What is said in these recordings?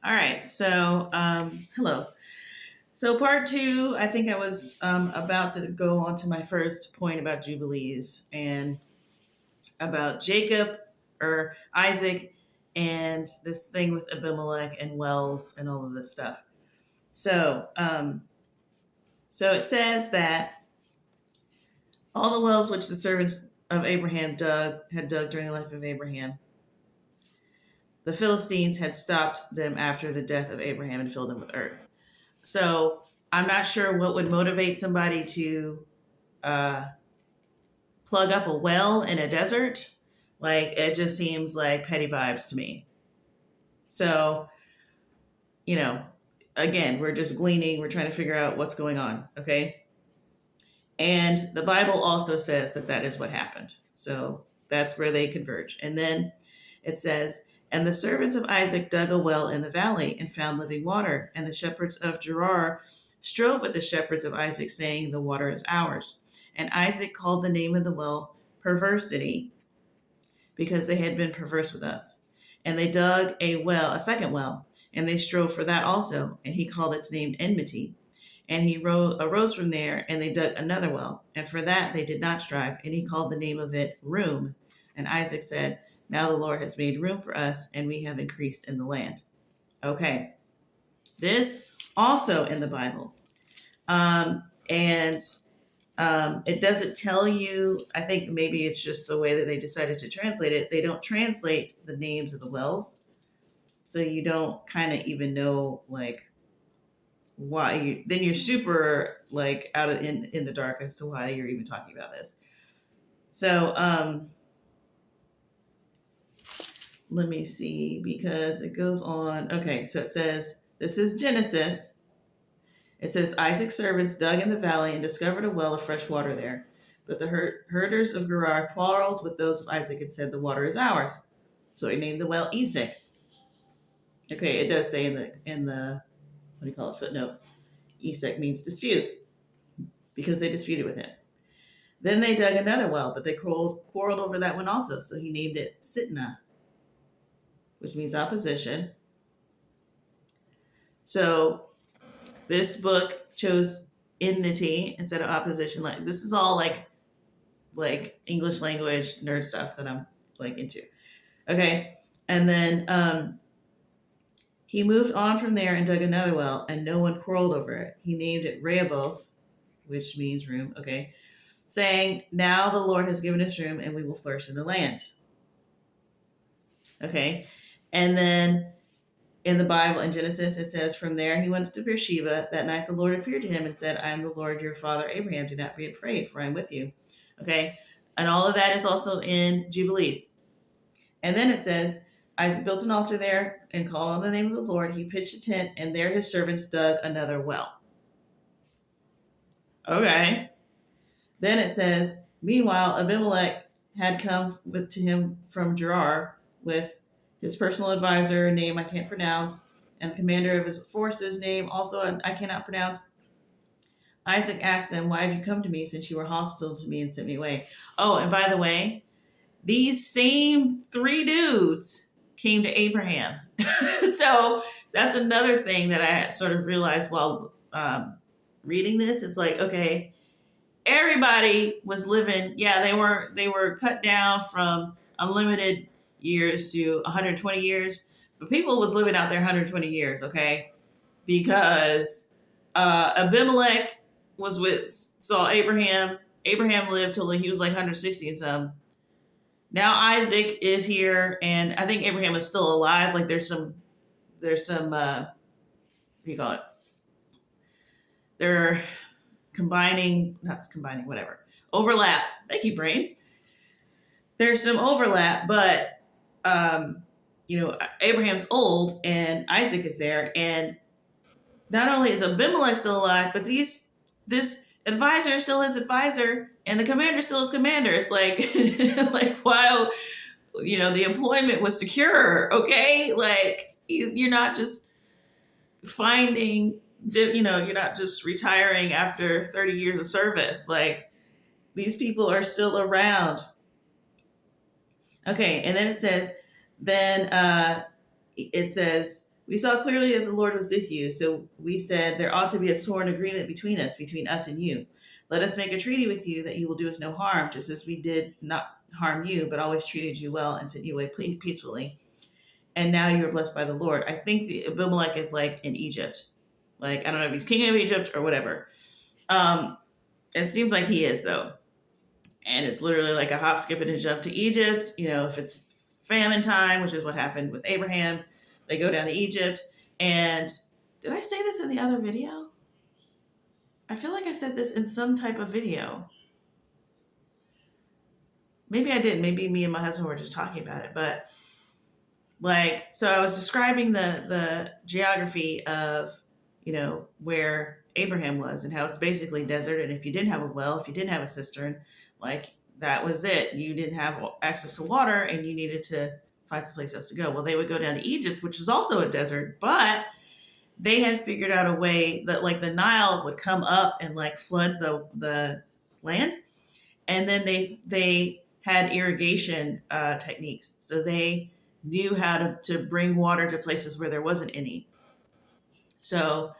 All right. So, hello. So, part two, I think I was about to go on to my first point about Jubilees and about Jacob or Isaac and this thing with Abimelech and wells and all of this stuff. So, so it says that all the wells which the servants of Abraham had dug during the life of Abraham, the Philistines had stopped them after the death of Abraham and filled them with earth. So I'm not sure what would motivate somebody to uh, plug up a well in a desert. Like, it just seems like petty vibes to me. So, you know, again, we're just gleaning, we're trying to figure out what's going on, okay? And the Bible also says that that is what happened. So that's where they converge. And then it says, and the servants of Isaac dug a well in the valley and found living water. And the shepherds of Gerar strove with the shepherds of Isaac, saying, the water is ours. And Isaac called the name of the well Perversity, because they had been perverse with us. And they dug a second well, and they strove for that also. And he called its name Enmity. And he arose from there, and they dug another well. And for that they did not strive. And he called the name of it Room. And Isaac said, now the Lord has made room for us, and we have increased in the land. Okay. This also in the Bible. And it doesn't tell you, I think maybe it's just the way that they decided to translate it. They don't translate the names of the wells. So you don't kind of even know, like, why then you're super like out of in the dark as to why you're even talking about this. So let me see, because it goes on. Okay, so it says, this is Genesis. It says, Isaac's servants dug in the valley and discovered a well of fresh water there. But the herders of Gerar quarreled with those of Isaac and said, the water is ours. So he named the well Esek. Okay, it does say in the what do you call it, footnote, Esek means dispute, because they disputed with him. Then they dug another well, but they quarreled over that one also. So he named it Sitnah, which means opposition. So this book chose enmity instead of opposition. Like, this is all like English language nerd stuff that I'm like into. Okay, and then he moved on from there and dug another well, and no one quarreled over it. He named it Rehoboth, which means room. Okay, saying, now the Lord has given us room, and we will flourish in the land. Okay, and then in the Bible, in Genesis, it says, from there he went to Beersheba. That night the Lord appeared to him and said, I am the Lord your father Abraham. Do not be afraid, for I am with you. Okay, and all of that is also in Jubilees. And then it says, Isaac built an altar there and called on the name of the Lord. He pitched a tent, and there his servants dug another well. Okay. Then it says, meanwhile, Abimelech had come to him from Gerar with his personal advisor, name I can't pronounce, and the commander of his forces, name also I cannot pronounce. Isaac asked them, why have you come to me, since you were hostile to me and sent me away? Oh, and by the way, these same three dudes came to Abraham. So that's another thing that I sort of realized while reading this. It's like, okay, everybody was living. Yeah, they were cut down from unlimited years to 120 years, but people was living out their 120 years. Okay, because Abimelech saw Abraham. Abraham lived till he was like 160 and some. Now Isaac is here, and I think Abraham is still alive. Like, there's some what do you call it? They're not combining, whatever. Overlap. Thank you, brain. There's some overlap, but Abraham's old and Isaac is there, and not only is Abimelech still alive, but this advisor is still his advisor, and the commander still his commander. It's like like, wow, the employment was secure. Okay, like, you're not just finding, you're not just retiring after 30 years of service. Like, these people are still around. Okay, and then it says, We saw clearly that the Lord was with you, so we said there ought to be a sworn agreement between us and you. Let us make a treaty with you that you will do us no harm, just as we did not harm you, but always treated you well and sent you away peacefully. And now you are blessed by the Lord. I think the Abimelech is like in Egypt. Like, I don't know if he's king of Egypt or whatever. It seems like he is, though. And it's literally like a hop, skip, and a jump to Egypt. If it's famine time, which is what happened with Abraham, they go down to Egypt. And did I say this in the other video? I feel like I said this in some type of video. Maybe I didn't. Maybe me and my husband were just talking about it. But so I was describing the geography of, where Abraham was and how it's basically desert. And if you didn't have a well, if you didn't have a cistern, that was it. You didn't have access to water and you needed to find someplace else to go. Well, they would go down to Egypt, which was also a desert, but they had figured out a way that the Nile would come up and flood the land. And then they had irrigation techniques. So they knew how to bring water to places where there wasn't any. So,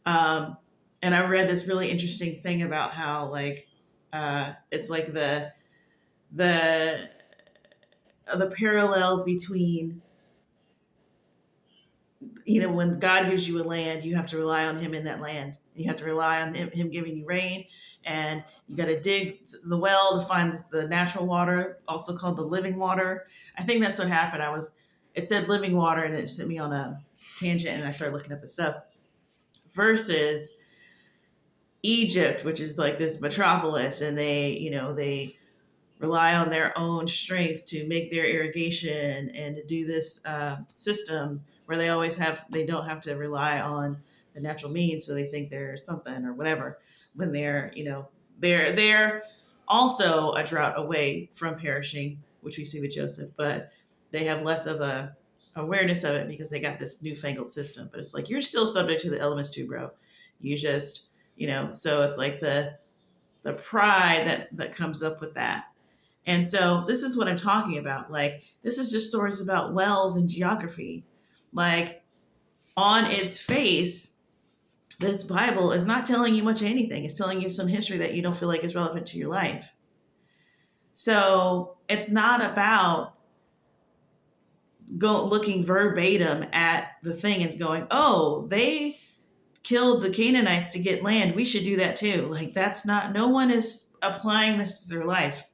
and I read this really interesting thing about how it's the parallels between, when God gives you a land, you have to rely on him in that land. You have to rely on him giving you rain, and you got to dig the well to find the natural water, also called the living water. I think that's what happened. It said living water, and it sent me on a tangent, and I started looking up the stuff. Versus Egypt, which is this metropolis, and they rely on their own strength to make their irrigation and to do this system where they don't have to rely on the natural means, so they think they're something or whatever, when they're also a drought away from perishing, which we see with Joseph, but they have less of a awareness of it because they got this newfangled system. But it's you're still subject to the elements too, bro. You just, so it's the pride that comes up with that. And so this is what I'm talking about. This is just stories about wells and geography. On its face, this Bible is not telling you much of anything. It's telling you some history that you don't feel like is relevant to your life. So it's not about looking verbatim at the thing and going, oh, they killed the Canaanites to get land, we should do that too. That's not, no one is applying this to their life.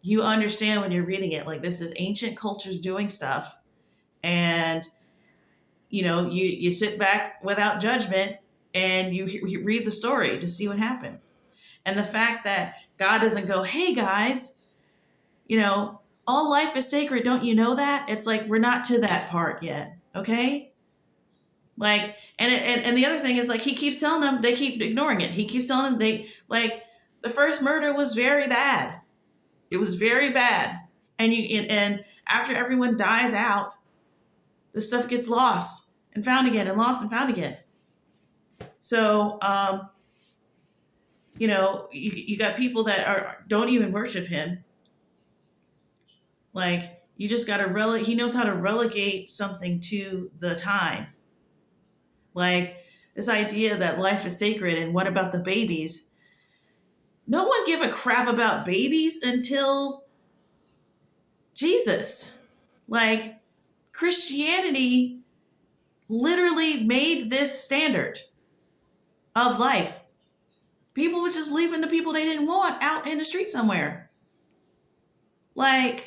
You understand when you're reading it, this is ancient cultures doing stuff. And, you sit back without judgment and you read the story to see what happened. And the fact that God doesn't go, hey guys, all life is sacred. Don't you know that? It's we're not to that part yet. Okay. And the other thing is he keeps telling them, they keep ignoring it. He keeps telling them the first murder was very bad. It was very bad. And after everyone dies out, the stuff gets lost and found again and lost and found again. So, you got people that don't even worship him. You just got to he knows how to relegate something to the time. This idea that life is sacred and what about the babies? No one gave a crap about babies until Jesus. Christianity literally made this standard of life. People was just leaving the people they didn't want out in the street somewhere. The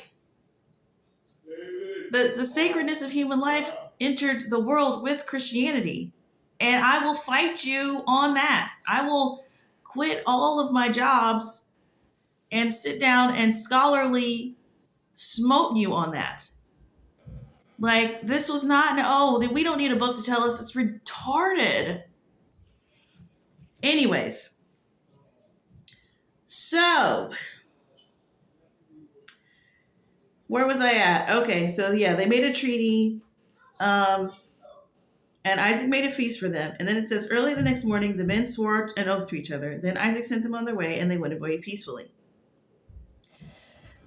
sacredness of human life entered the world with Christianity. And I will fight you on that. I will quit all of my jobs and sit down and scholarly smote you on that. This was not, we don't need a book to tell us. It's retarded. Anyways. So, where was I at? Okay, so yeah, they made a treaty. And Isaac made a feast for them. And then it says, early the next morning, the men swore an oath to each other. Then Isaac sent them on their way, and they went away peacefully.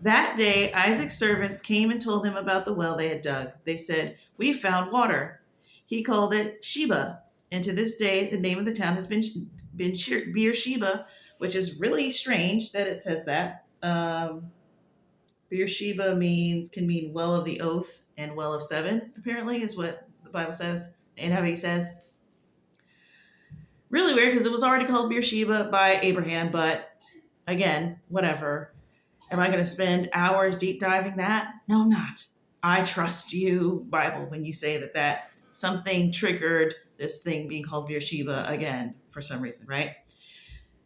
That day, Isaac's servants came and told him about the well they had dug. They said, we found water. he called it Sheba. And to this day, the name of the town has been Beersheba, which is really strange that it says that. Beersheba can mean well of the oath and well of seven, apparently, is what the Bible says. And how he says. Really weird because it was already called Beersheba by Abraham, but again, whatever. Am I going to spend hours deep diving that? No, I'm not. I trust you, Bible, when you say that something triggered this thing being called Beersheba again for some reason, right?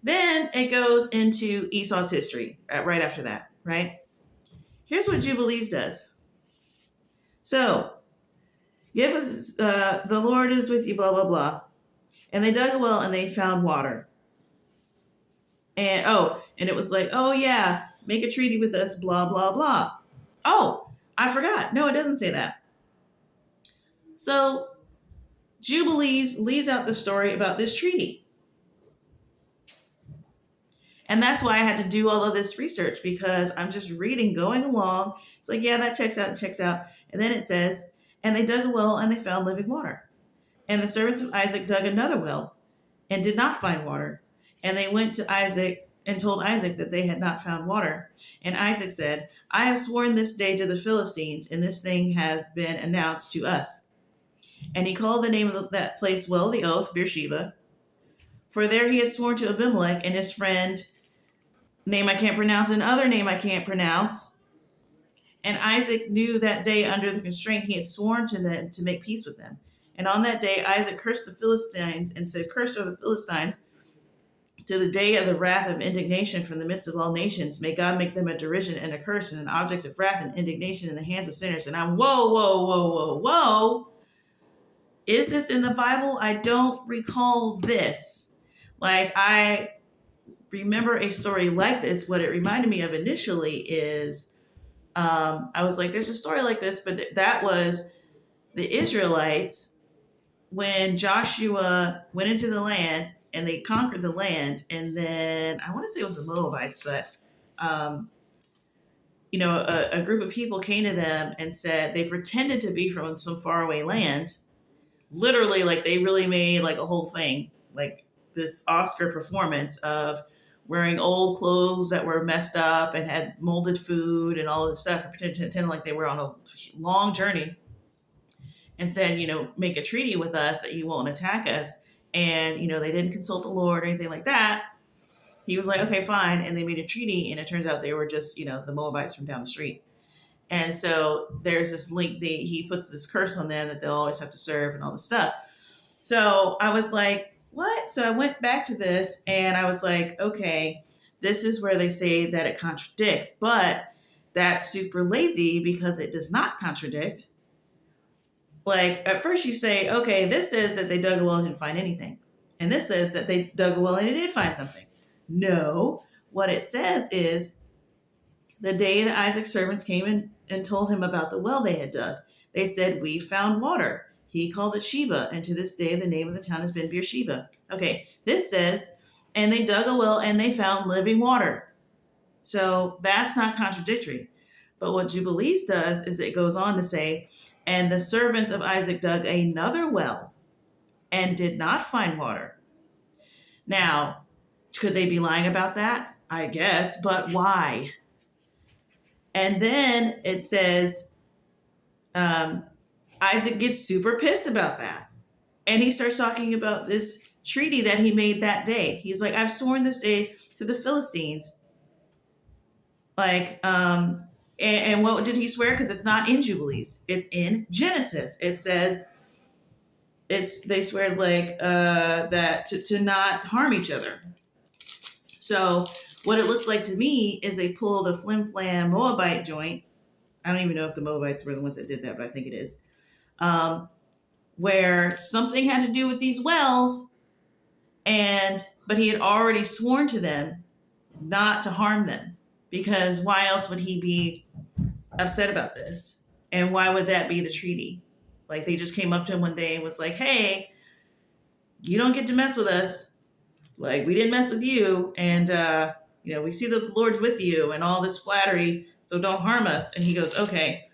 Then it goes into Esau's history right after that, right? Here's what Jubilees does. So, give us, the Lord is with you, blah, blah, blah. And they dug a well and they found water. And it was like, oh yeah, make a treaty with us, blah, blah, blah. Oh, I forgot. No, it doesn't say that. So Jubilees leaves out the story about this treaty. And that's why I had to do all of this research, because I'm just reading, going along. It's like, yeah, that checks out. And then it says, and they dug a well and they found living water. And the servants of Isaac dug another well and did not find water. And they went to Isaac and told Isaac that they had not found water. And Isaac said, I have sworn this day to the Philistines, and this thing has been announced to us. And he called the name of that place well the oath, Beersheba. For there he had sworn to Abimelech and his friend, name I can't pronounce, and other name I can't pronounce. And Isaac knew that day under the constraint he had sworn to them to make peace with them. And on that day, Isaac cursed the Philistines and said, Cursed are the Philistines to the day of the wrath of indignation from the midst of all nations. May God make them a derision and a curse and an object of wrath and indignation in the hands of sinners. And I'm, whoa. Is this in the Bible? I don't recall this. Like, I remember a story like this. What it reminded me of initially is, I was like, there's a story like this, but that was the Israelites when Joshua went into the land and they conquered the land, and then I want to say it was the Moabites, but a group of people came to them and said they pretended to be from some faraway land, literally, like they really made like a whole thing, like this Oscar performance of wearing old clothes that were messed up and had molded food and all this stuff, and pretending like they were on a long journey. And said, make a treaty with us that you won't attack us. And, they didn't consult the Lord or anything like that. He was like, okay, fine. And they made a treaty. And it turns out they were just, the Moabites from down the street. And so there's this link. He puts this curse on them that they'll always have to serve and all this stuff. So I was like, what? So I went back to this and I was like, okay, this is where they say that it contradicts. But that's super lazy because it does not contradict. Like, at first you say, okay, this says that they dug a well and didn't find anything. And this says that they dug a well and they did find something. No, what it says is the day that Isaac's servants came in and told him about the well they had dug, they said, we found water. He called it Sheba, and to this day the name of the town has been Beersheba. Okay, this says, and they dug a well and they found living water. So that's not contradictory. But what Jubilees does is it goes on to say, and the servants of Isaac dug another well and did not find water. Now, could they be lying about that? I guess, but why? And then it says Isaac gets super pissed about that. And he starts talking about this treaty that he made that day. He's like, I've sworn this day to the Philistines. Like, and what did he swear? Because it's not in Jubilees. It's in Genesis. It says they swear like that to not harm each other. So what it looks like to me is they pulled a flim-flam Moabite joint. I don't even know if the Moabites were the ones that did that, but I think it is. Where something had to do with these wells, but he had already sworn to them not to harm them. Because why else would he be upset about this? And why would that be the treaty? Like, they just came up to him one day and was like, hey, you don't get to mess with us. Like, we didn't mess with you. And, we see that the Lord's with you and all this flattery. So don't harm us. And he goes, okay.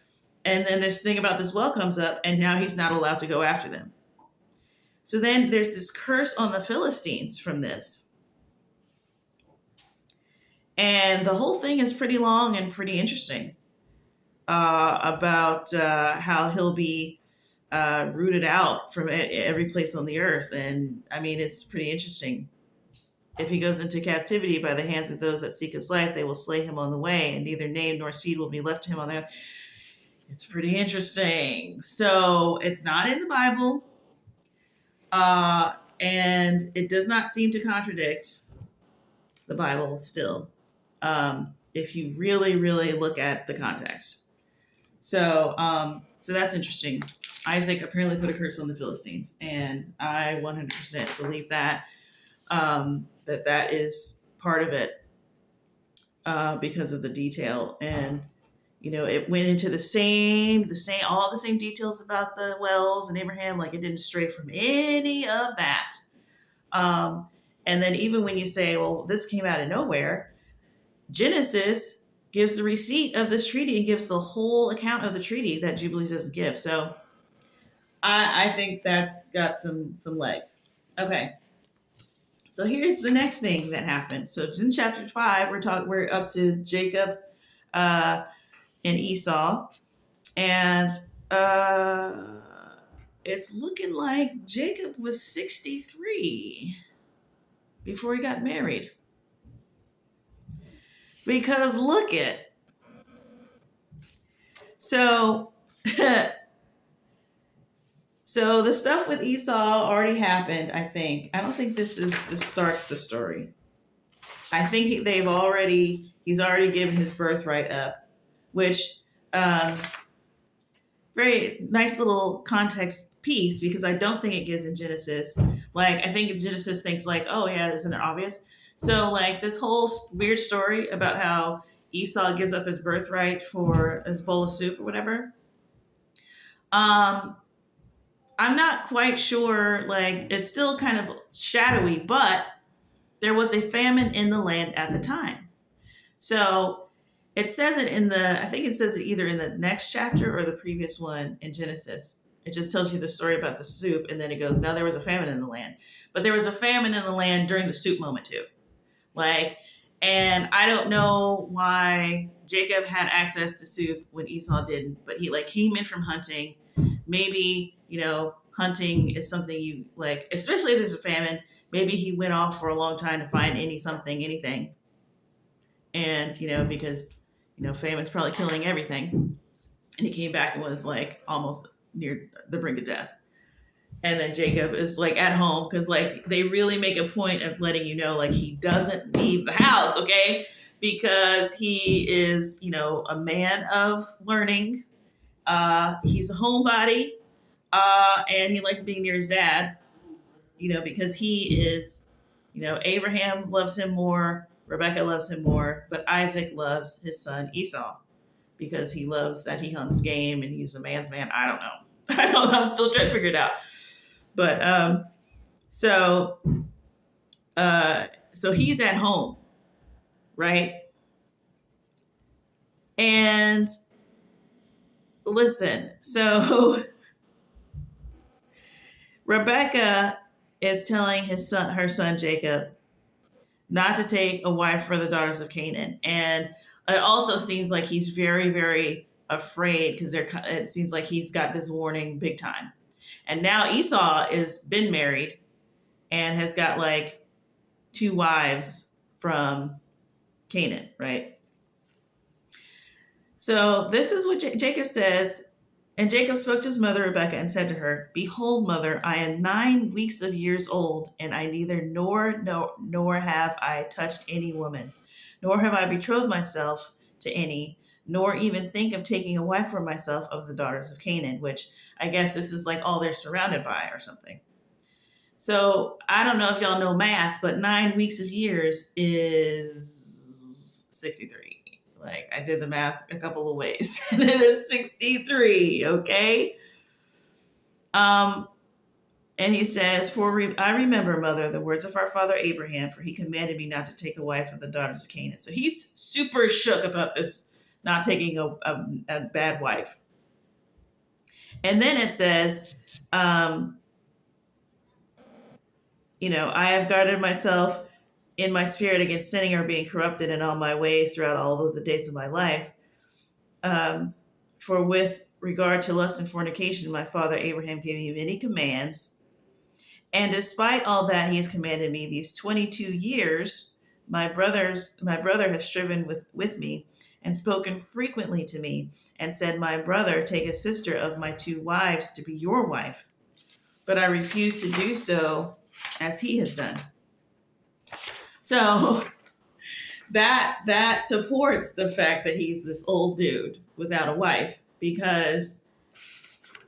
And then this thing about this well comes up, and now he's not allowed to go after them. So then there's this curse on the Philistines from this. And the whole thing is pretty long and pretty interesting about how he'll be rooted out from every place on the earth. And I mean, it's pretty interesting. If he goes into captivity by the hands of those that seek his life, they will slay him on the way, and neither name nor seed will be left to him on the earth. It's pretty interesting. So it's not in the Bible, and it does not seem to contradict the Bible still, if you really, really look at the context. So that's interesting. Isaac apparently put a curse on the Philistines, and I 100% believe that. That is part of it because of the detail. And, it went into all the same details about the wells and Abraham, like it didn't stray from any of that. And then even when you say, well, this came out of nowhere, Genesis gives the receipt of this treaty and gives the whole account of the treaty that Jubilees doesn't give. So I think that's got some legs. Okay. So here's the next thing that happened. So it's in chapter 5. We're up to Jacob and Esau, and it's looking like Jacob was 63 before he got married. Because look it. So So the stuff with Esau already happened, I think. I don't think this starts the story. I think he's already given his birthright up, which very nice little context piece, because I don't think it gives in Genesis. Like, I think Genesis thinks like, oh yeah, isn't it obvious? So like this whole weird story about how Esau gives up his birthright for his bowl of soup or whatever. I'm not quite sure, like, it's still kind of shadowy, but there was a famine in the land at the time. So it says it I think it says it either in the next chapter or the previous one in Genesis. It just tells you the story about the soup, and then it goes, now there was a famine in the land. But there was a famine in the land during the soup moment too. Like, and I don't know why Jacob had access to soup when Esau didn't, but he like came in from hunting. Maybe, hunting is something you like, especially if there's a famine. Maybe he went off for a long time to find anything. And, because, famine's probably killing everything. And he came back and was like almost near the brink of death. And then Jacob is like at home, because like they really make a point of letting you know, like, he doesn't leave the house, okay? Because he is, a man of learning. He's a homebody, and he likes being near his dad, because he is, Abraham loves him more, Rebecca loves him more, but Isaac loves his son Esau because he loves that he hunts game and he's a man's man. I don't know. I'm still trying to figure it out. But so he's at home, right? And listen, so Rebecca is telling her son Jacob not to take a wife for the daughters of Canaan. And it also seems like he's very, very afraid, because it seems like he's got this warning big time. And now Esau is been married and has got like 2 wives from Canaan, right? So this is what Jacob says. And Jacob spoke to his mother Rebekah and said to her, "Behold, mother, I am 9 weeks of years old, and I neither nor have I touched any woman, nor have I betrothed myself to any, nor even think of taking a wife for myself of the daughters of Canaan," which I guess this is like all they're surrounded by or something. So I don't know if y'all know math, but 9 weeks of years is 63. Like, I did the math a couple of ways, and it is 63, okay? And he says, I remember, mother, the words of our father Abraham, for he commanded me not to take a wife of the daughters of Canaan. So he's super shook about this, not taking a bad wife. And then it says, um, I have guarded myself in my spirit against sinning or being corrupted in all my ways throughout all of the days of my life. Um, for with regard to lust and fornication, my father Abraham gave me many commands. And despite all that he has commanded me these 22 years, my brother has striven with me and spoken frequently to me and said, "My brother, take a sister of my two wives to be your wife." But I refuse to do so as he has done. So that supports the fact that he's this old dude without a wife, because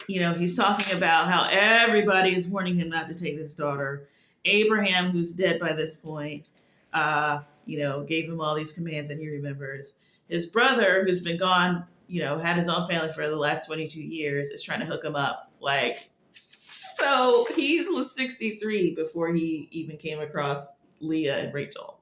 he's talking about how everybody is warning him not to take this daughter. Abraham, who's dead by this point, gave him all these commands and he remembers. His brother, who's been gone, had his own family for the last 22 years, is trying to hook him up. So he was 63 before he even came across Leah and Rachel.